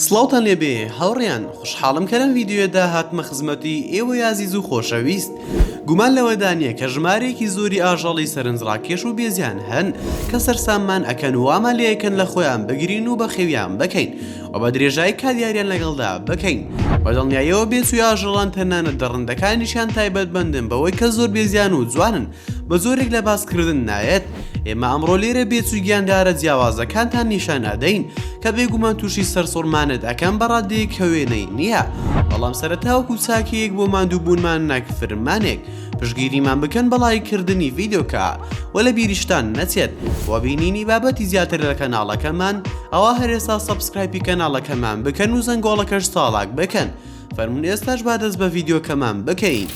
سڵاوتان لێبێ هاوڕێیان خوشحاڵم کە لەم ڤیدیۆدا هاتمە خزمەتی ئێوە یازیز و خۆشەویست. گومان لەوەدا نییە کە ژمارەیەکی زۆری ئاژەڵی سەرنجڕاکێش و بێزیان هەن کە سەرساممان ئەکەن و وامان لێیەکەن لە خۆیان بگرین و بە خێویان بکەین و بە درێژایی کاریاریان لەگەڵدا بکەین. بەدڵنیاییەوە بێچووی ئاژەڵان تەنانەت دەڕندەکانیشیان تایبەتمەندن بەوەی کە زۆر بێزیان و جوانن بە زۆرێک لە باسکردن نایەت. ئێمە ئەمڕۆ لێرە بێچووی گیاندارە جیاوازەکانتان نیشان ئەدەین کە بێگومان تووشی سەرسوڕمانت ئەەکەم بە ڕادەیەک کەوێنەی نییە، بەڵام سەرەتاوەکو چاکەیەک بۆ ماندووبوونمان ناکفرمانێک پشگیریمان بکەن بەڵایکردنی ڤیدیۆکە و لە بیریشتان نەچێت و بینینی بابەتی زیاتر لە کەناڵەکەمان ئەوە هەرێستا سەبسکرایبی کەناڵەکەمان بکەن و زەنگۆڵەکەش ساڵاک بکەن. فەرمون ئێستاش با دەست بە ڤیدیۆکەمان بکەین.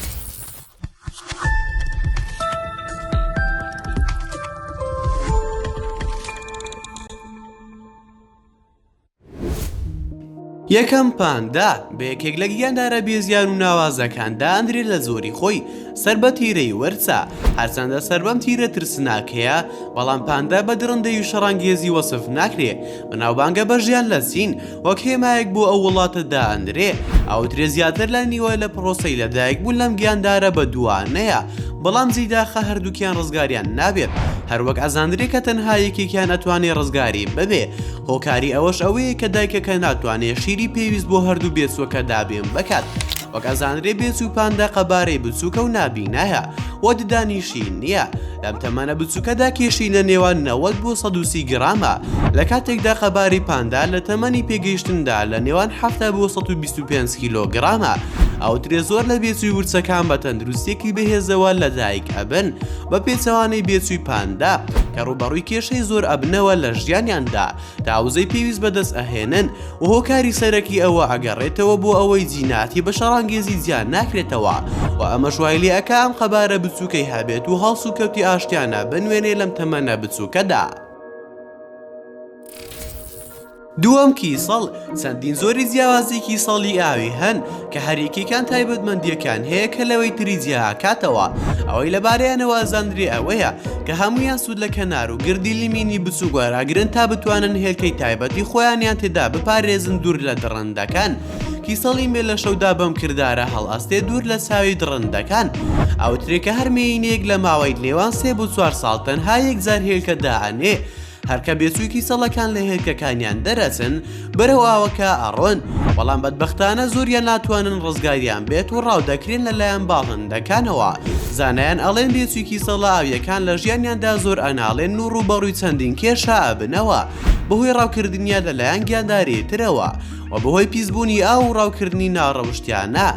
یەکەم پاندا بە یەکێک لە گیاندارە بێزیان و ناوازەکاندا ئەندرێت لە زۆری خۆی سەر بە تیرەی وەرچە، هەرچەندە سەر بەم تیرە ترسناکەیە، بەڵام پاندا بە درڕندەی و شەڕانگێزی وەسف ناکرێ. بەناوبانگە بە ژیان لە چین وەک هێمایەک بۆ ئەو وڵاتەدا ئەندرێ. ئەوترێ زیاتر لە نیوە لە پرۆسەی لەدایک بوون لەم گیاندارە بە دوانەیە، بەڵام جێداخە هەردووکیان ڕزگاریان نابێت. هەروەک ئەزاندرێ کە تەنها یەکێکیان ئەتوانێت ڕزگاری ببێ. هۆکاری ئەوەش ئەوەیە کە دایکەکە ناتوانێت شیری پێویست بۆ هەردوو بێچووەکە دابێن بکات. وەک ئەزاندرێ بێچوو پاندا قەبارەی بچووکە و نابینایە و ددانیشی نییە. لەم تەمەنە بچووکەدا کێشی لە نێوان 90 بۆ 130 گرامە، لە کاتێکدا قەباری پاندا لە تەمەنی پێگەیشتندا لە نێوان 70 بۆ 125 کیلۆگرامە. ئەوترێ زۆر لە بێچووی ورچەکان بە تەندروستێکی بەهێزەوە لەدایک ئەبن بە پێچەوانەی بێچووی پاندا کە ڕوبەڕووی کێشەی زۆر ئەبنەوە لە ژیانیاندا تا وزەی پێویست بەدەست ئەهێنن و هۆکاری سەرەکی ئەوە ئەگەڕێتەوە بۆ ئەوەی جیناتی بە شەڕانگێزی زیان ناکرێتەوە و ئەمەش وای لێ ئەکا ئەم قەبارە بچووکەی هەبێت و هەڵس و کەوتی ئاشتیانە بنوێنێ لەم تەمەنە بچووکەدا. دووەم کیسەڵ چەندین زۆری جیاوازی کیسەڵی ئاوی هەن کە هەریەکێکان تایبەتمەندیەکان هەیە کە لەوەی تری جیاکاتەوە. ئەوەی لەبارەیانەوە ئەزاندرێ ئەوەیە کە هەمویان سوود لە کەنار و گردی لیمینی بچووک وەراگرن تا بتوانن هێلکەی تایبەتی خۆیانیان تێدا بپارێزن دوور لە دڕندەکان. کیسەڵی مێ لە شەودا بەم کردارە هەڵئەستێ دوور لە چاوی دڕندەکان. ئەوترێکە هەرمێینەیەک لە ماوەی نێوان 3 بۆ 4 ساڵ تەنها یەکجار هێلکە دائەنێ. هەرکە بێچووی کیسەڵەکان لە هێلکەکانیان دەرەچن بەرەو ئاوەکە ئەڕۆن، بەڵام بەدبەختانە زۆریان ناتوانن ڕزگاریان بێت و ڕاودەکرێن لەلایەن باڵندەکانەوە. زانایان ئەڵێن بێچووی کیسەڵە ئاویەکان لە ژیانیاندا زۆر ئەناڵێن و ڕوبەڕووی چەندین کێشە ئەبنەوە بەهۆی ڕاوکردنیە لەلایەن گیانداری ترەوە و بەهۆی پیسبوونی ئاو و ڕاوکردنی ناڕەوشتیانە.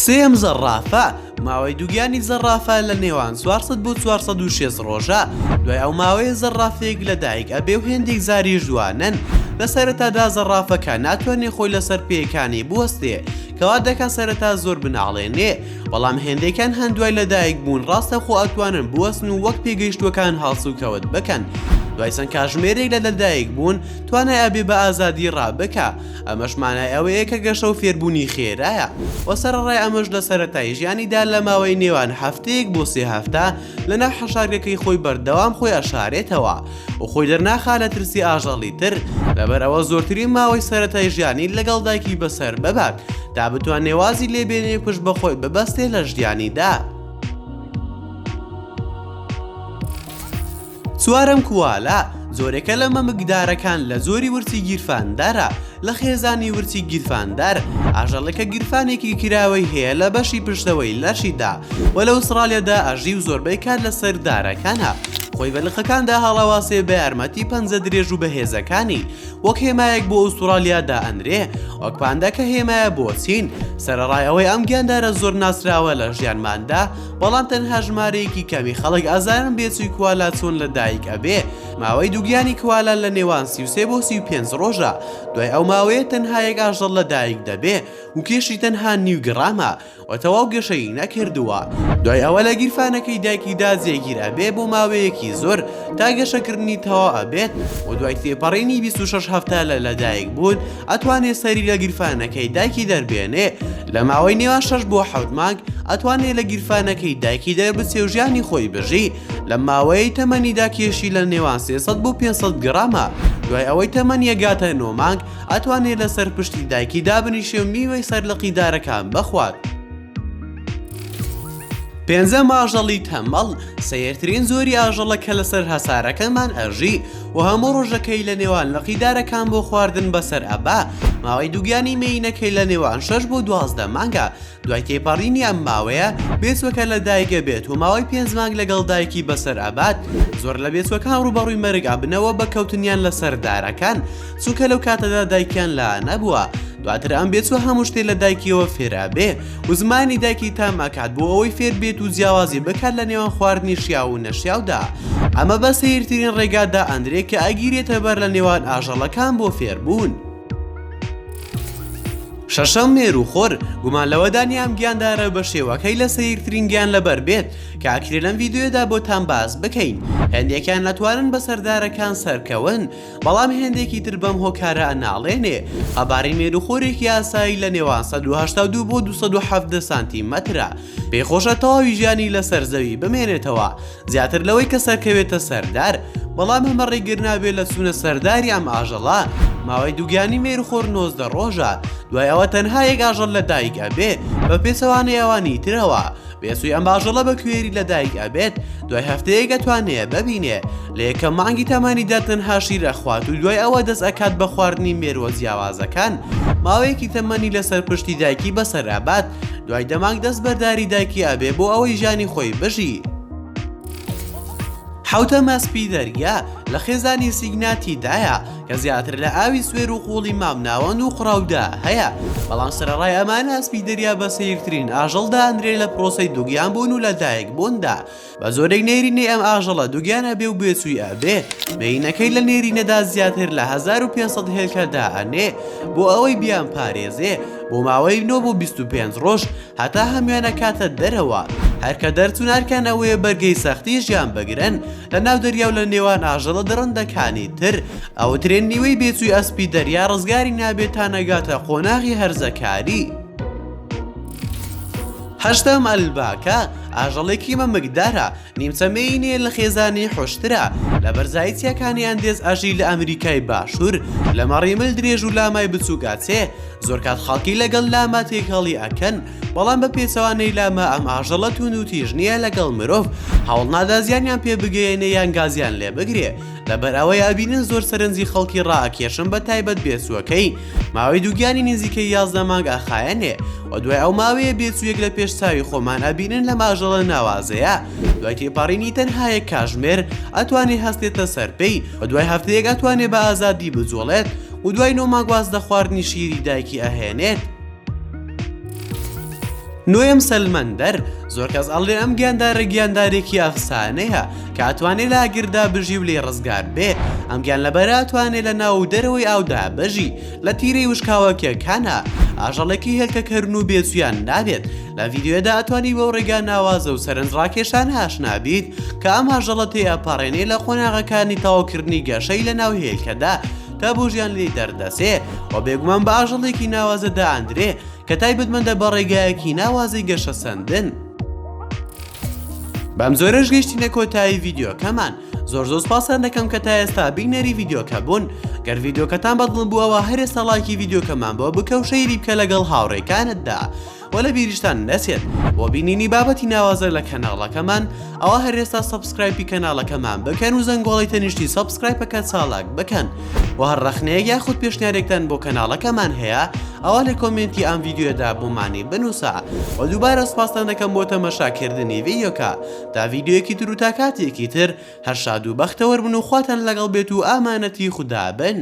سێم زەڕافە ماوەی دووگیانی زەڕافە لە نێوان 400 بۆ 406 ڕۆژە. دوای ئەو ماوەیە زەڕافەیەک لەدایک ئەبێ و هێندێک زاری جوانن. لە سەرەتادا زەڕافەکە ناتوانێت خۆی لەسەر پێیەکانی بوەستێ کەوا دەکات سەرەتا زۆر بناڵێنێ، بەڵام هێندێکان هەندوای لەدایک بوون ڕاستە خۆ ئەتوانن بوەستن و وەک پێگەیشتوەکان هەڵس و کەوت بکەن. دوای چەند کاتژمێرێک لە لەدایک بوون توانای ئەبێ بە ئازادی ڕابکە. ئەمەش مانای ئەوەیە کە گەشە و فێربوونی خێرایە و سەرڕای ئەمەش لە سەرەتای ژیانیدا لە ماوەی نێوان هەفتەیەک بۆ 3 هەفتە لەناو حەشارەکەی خۆی بەردەوام خۆی ئەشارێتەوە و خۆی دەرناخا لە ترسی ئاژەڵی تر. لەبەر ئەوە زۆرترین ماوەی سەرەتای ژیانی لەگەڵ دایکی بەسەر ببات تا بتوان نێوازی لێبێنێ کوش بەخۆی ببەستێ لە ژیانیدا. چوارەم کووالا زۆرێکە لە مەمەکدارەکان لە زۆری ورچی گیرفاندارە. لە خێزانی ورچی گیرفاندار ئاژەڵەکە گیرفانێکی کراوەی هەیە لە بەشی پشتەوەی لەشیدا و لە ئوسترالیادا ئەژی و زۆربەی کات لە سەردارەکانە. خۆی بەلقەکاندا هەڵەواسێ بە یارمەتی پەنجە درێژ و بەهێزەکانی وەک هێمایەک بۆ ئوسترالیادا ئەندرێ، وەک پاندەکە هێمایە بۆ چین. سەرەڕای ئەوەی ئەم گیاندارە زۆر ناسراوە لە ژیانماندا، بەڵام تەنها ژمارەیەکی کەمی خەڵک ئازارن بێچووی کوالا چۆن لەدایک ئەبێ. ماوەی دووگیانی کوالا لە نێوان 33 بۆ 35 ڕۆژە. دوای ئەو ماوەیە تەنها یەک ئاژەڵ لەدایک دەبێ و کێشی تەنها 9 گرامە و تەواو گەشەی نەکردووە. دوای ئەوە لە گیرفانەکەی دایکیدا جێگیر ئەبێ بۆ ماوەیەکی زۆر تا گەشەکردنی تەواو ئەبێت و دوای تێپەڕینی 26 هەفتە لەدایک بوون ئەتوانێت سەری لە گیرفانەکەی دایکی دەربێنێ. لە ماوەی نێوان 6 بۆ 7 مانگ ئەتوانێت لە گیرفانەکەی دایکی دەربچێ و ژیانی خۆی بژی. لە ماوەی تەمەنیدا کێشی لە نێوان 300 بۆ 500 گرامە. دوای ئەوەی تەمەن یەگاتە 9 مانگ ئەتوانێت لەسەر پشتی دایکی دابنیشێ و میوەی سەرلقی دارەکان بخوات. پێنجەم ئاژەڵی تەمەڵ سەیرترین زۆری ئاژەڵە کە لەسەر هەسارەکەمان ئەژی و هەموو ڕۆژەکەی لە نێوان لەقیدارەکان بۆ خواردن بەسەر ئەبا ماوەی دووگیانی مێینەکەی لە نێوان 6 بۆ 12 مانگە دوای تێپەڕینی ئەم ماوەیە بێسوەکە لە دایکە بێت و ماوەی 5 مانگ لەگەڵ دایکی بەسەر ئەبات زۆر لە بێسوەکان ڕوبەڕووی مەرگ ئابنەوە بە کەوتنیان لەسەر دارەکان چونکە لەو کاتەدا دایکیان لا نەبووە. دواتر ئەم بێچوە هەموو شتێ لە دایکیەوە فێرابێ و زمانی دایکی تاماکات بۆ ئەوەی فێر بێت و جیاوازی بکات لە نێوان خواردنی شیا و نەشیاودا. ئەمە بە سەیرترین ڕێگادا ئەندرێت کە ئەگیرێتە بەر لە نێوان ئاژەڵەکان بۆ فێربوون. شەشەم مێروخۆر گومان لەوەدانی ئەم گیاندارە بە شێوەکەی لە سەیرترین گیان لەبەر بێت کە ئاکرێ لەم ڤیدیۆدا بۆتان باس بکەین. هەندێکیان نەتوانن بە سەردارەکان سەرکەون بەڵام هێندێکی تر بەم هۆکارە ئەناڵێنێ. ئەباری مێروخۆرێکی ئاسایی لە نێوان 182 بۆ 270 سانتیمەترە. پێخۆشە تەواوی ژیانی لەسەر زەوی بمێنێتەوە زیاتر لەوەی کە سەرکەوێتە سەردار بەڵام ئەمە ڕێگر نابێت لە چوونە سەرداری ئەم ئاژەڵە. ماوەی دووگیانی مێروخۆر 19 ڕۆژە دوای ئەوە تەنها یەک ئاژەڵ لە دایک ئەبێ بە پێچەوانەی ئەوانی ترەوە. بێسووی ئەم ئاژەڵە بە کوێری لە دایک ئەبێت دوای هەفتەیەک ئەتوانێت ببینێ لە یەکەم مانگی تەمانیدا تەنها شیر ئەخوات و دوای ئەوە دەست ئەکات بە خواردنی مێرووە جیاوازەکان. ماوەیەکی تەمەنی لەسەر پشتی دایکی بەسەر ئەبات دوای دەمانگ دەست بەرداری دایکی ئەبێ بۆ ئەوەی ژیانی خۆی بژی. حوتە مەسپی دەریا لە خێزانی سیگناتیدایە کە زیاتر لە ئاوی سوێر و قوڵی مامناوەند و قڕاودا هەیە بەڵام سەرەڕای ئەمانە ئەسپی دەریا بە سەیرترین ئاژەڵدا ئەندرێ لە پرۆسەی دووگیان بوون و لە دایک بووندا. بە زۆرێک نێرینەی ئەم ئاژەڵە دووگیانە بێ و بێچووی ئەبێ مێینەکەی لە نێرینەدا زیاتر لە 1500 هێلکەدا ئەنێ بۆ ئەوەی بیان پارێزێ بۆ ماوەی 9 بۆ 25 ڕۆژ هەتا هەمویانە کاتە دەرەوە. هەرکە دەرچوونارکان ئەوەیە بەرگەی سەختی ژیان بگرن لە ناو دەریا و لە نێوان ئاژەڵە دڕندەکانی تر ئەو ترێن نیوەی بێچووی ئەسپی دەریا ڕزگاری نابێت تا نەگاتە قۆناغی هەرزەکاری. هەشتم ئەلباکە ئاژەڵێکی مەمەکدارە نیمچەمەینێ لە خێزانی حۆشترە لە بەرزایەتیەکانی ئەندێز ئاژی لە ئەمریکای باشوور لە مەڕیمل درێژ و لامای بچووگاچێ زۆر کات خەڵکی لەگەڵ لاما تێکەڵی ئەکەن بەڵام بە پێچەوانەی لاما ئەم ئاژەڵە تون و تیژ نییە لەگەڵ مرۆڤ هەوڵ نادا زیانیان پێ بگەێنێ یان گازیان لێ بگرێ لەبەر ئەوەی ئەبینن زۆر سەرنجی خەڵکی ڕائەکێشن بە تایبەت بێچووەکەی ماوەی دووگیانی نزیکەی 11 مانگ ئەخایەنێ و دوای ئەو ماوەیە بێچوویەک لە پێش چاوی خۆمان ئەبینن لە ماژەڵە ناوازەیە دوای تێپەڕینی تەنها یەک کاژمێر ئەتوانێت هەستێتە سەرپەی و دوای هەفتەیەک ئەتوانێت بە ئازادی بجوڵێت و دوای 9 مانگ واز لە خواردنی شیری دایکی ئەهێنێت. نوێم سەلمەندەر زۆر کەس ئەڵێ ئەم گیاندارە گیاندارێکی ئەفسانەیە کە ئەتوانێت لە ئاگردا بژی و لێ ڕزگار بێ ئەم گیان لەبەرە ئەتوانێت لە ناو دەرەوەی ئاودا بژی لە تیرەی وشکاوەکیەکانە ئاژەڵێکی هێلکەکردن و بێچویان نابێت. لە ڤیدیۆدا ئەتوانی بەو ڕێگا ناوازە و سەرنجڕاکێشان هاشنابیت کە ئەم ئاژەڵە تێئەپەڕێنێ لە قۆناغەکانی تەواوکردنی گەشەی لە ناو هێلکەدا تا بۆ ژیان لێی دەردەسێ و بێگومان بە ئاژەڵێکی ناوازەدا ئەندرێ کە تایبەتمەندە بە ڕێگایەکی ناوازی گەشە سەندن. بەم زۆرەش گەیشتینە کۆتایی ڤیدیۆکەمان زۆر سوپاسان دەکەم کە تا ئێستا بینەری ڤیدیۆکە بوون گەر ڤیدیۆکەتان بەدڵ بووەوە هەر ئێستا لایکی ڤیدیۆکەمان بۆ بکە و شەیری بکە لەگەڵ هاوڕێکانتدا و لە بیریشتان نەچێت بۆ بینینی بابەتی ناوازە لە کەناڵەکەمان ئەوە هەر ئێستا سەبسکرایبی کەناڵەکەمان بکەن و زەنگۆڵی تەنیشتی سەبسکرایبەکە چالاک بکەن و هەر ڕەخنەیەک یاخود پێشنیارێکتان بۆ کەناڵەکەمان هەیە ئەوە لە کۆمنتی ئەم ڤیدیۆدا بۆمانی بنووسە و دووبارە سوپاسان دەکەم بۆ تەماشاکردنی ڤیدیۆکە تا ڤیدیۆیەکی تر و تا کاتێکی تر هەر شاد و بەختەوەربن و خواتان لەگەڵ بێت و ئامانەتی خودا بن.